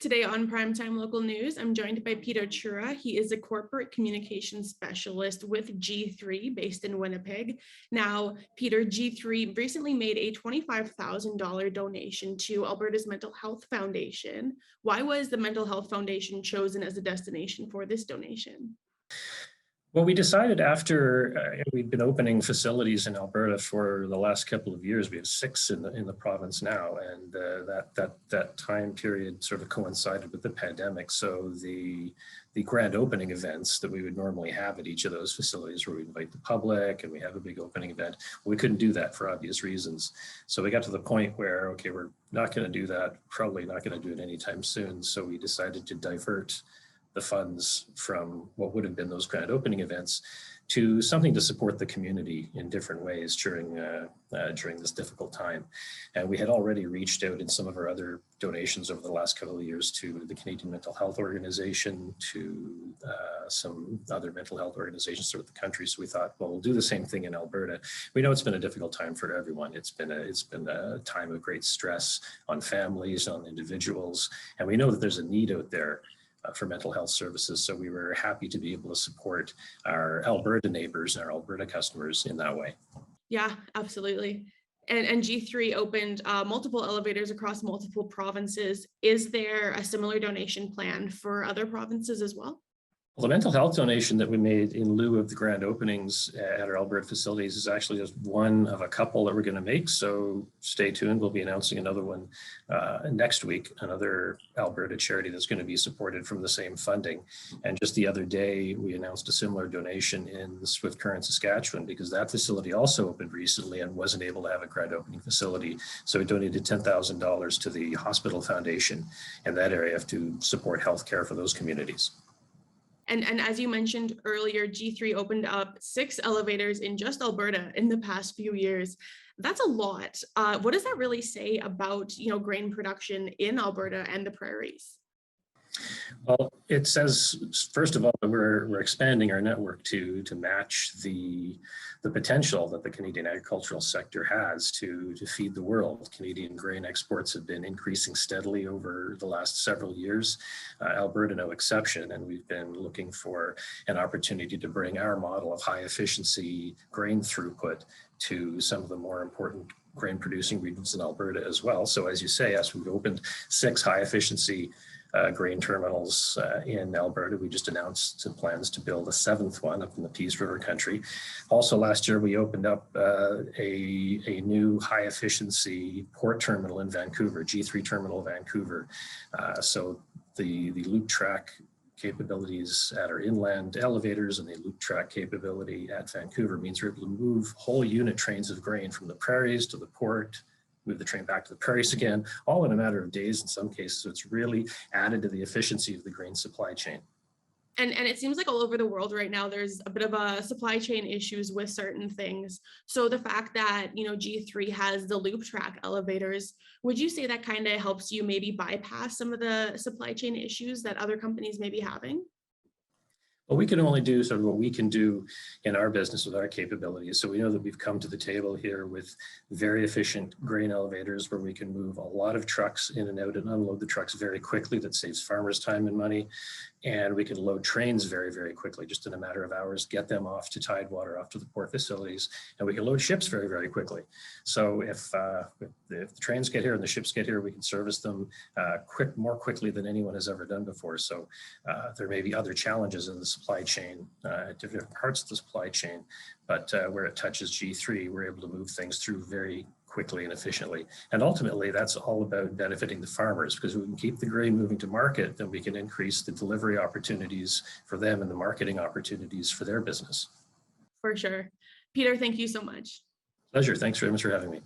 Today on Primetime Local News, I'm joined by Peter Chura. He is a corporate communications specialist with G3 based in Winnipeg. Now, Peter, G3 recently made a $25,000 donation to Alberta's Mental Health Foundation. Why was the Mental Health Foundation chosen as a destination for this donation? Well, we decided after we'd been opening facilities in Alberta for the last couple of years. We have 6 in the province now, and that time period sort of coincided with the pandemic. So the grand opening events that we would normally have at each of those facilities, where we invite the public and we have a big opening event, we couldn't do that for obvious reasons. So we got to the point where, okay, we're not going to do that. Probably not going to do it anytime soon. So we decided to divert the funds from what would have been those grand opening events to something to support the community in different ways during this difficult time. And we had already reached out in some of our other donations over the last couple of years to the Canadian Mental Health Organization, to some other mental health organizations throughout the country. So we thought, well, we'll do the same thing in Alberta. We know it's been a difficult time for everyone. It's been a time of great stress on families, on individuals, and we know that there's a need out there for mental health services. So we were happy to be able to support our Alberta neighbors and our Alberta customers in that way. Yeah, absolutely. And G3 opened multiple elevators across multiple provinces. Is there a similar donation plan for other provinces as well? Well, the mental health donation that we made in lieu of the grand openings at our Alberta facilities is actually just one of a couple that we're going to make. So stay tuned. We'll be announcing another one next week, another Alberta charity that's going to be supported from the same funding. And just the other day, we announced a similar donation in Swift Current, Saskatchewan, because that facility also opened recently and wasn't able to have a grand opening facility. So we donated $10,000 to the Hospital Foundation in that area to support healthcare for those communities. And as you mentioned earlier, G3 opened up 6 elevators in just Alberta in the past few years. That's a lot. What does that really say about, grain production in Alberta and the prairies? Well, it says, first of all, that we're expanding our network to match the potential that the Canadian agricultural sector has to feed the world. Canadian grain exports have been increasing steadily over the last several years, Alberta no exception, and we've been looking for an opportunity to bring our model of high efficiency grain throughput to some of the more important grain producing regions in Alberta as well. So as you say, as we've opened 6 high efficiency grain terminals in Alberta. We just announced plans to build a 7th one up in the Peace River country. Also last year, we opened up a new high efficiency port terminal in Vancouver, G3 Terminal Vancouver. So the loop track capabilities at our inland elevators and the loop track capability at Vancouver means we're able to move whole unit trains of grain from the prairies to the port, move the train back to the prairies again, all in a matter of days in some cases. So it's really added to the efficiency of the grain supply chain. And it seems like all over the world right now, there's a bit of a supply chain issues with certain things. So the fact that, G3 has the loop track elevators, would you say that kind of helps you maybe bypass some of the supply chain issues that other companies may be having? Well, we can only do sort of what we can do in our business with our capabilities. So we know that we've come to the table here with very efficient grain elevators where we can move a lot of trucks in and out and unload the trucks very quickly. That saves farmers time and money. And we can load trains very, very quickly, just in a matter of hours, get them off to Tidewater, off to the port facilities, and we can load ships very, very quickly. So if the trains get here and the ships get here, we can service them more quickly than anyone has ever done before. So there may be other challenges in the supply chain, different parts of the supply chain, but where it touches G3, we're able to move things through very quickly and efficiently. And ultimately, that's all about benefiting the farmers, because if we can keep the grain moving to market, then we can increase the delivery opportunities for them and the marketing opportunities for their business. For sure. Peter, thank you so much. Pleasure. Thanks very much for having me.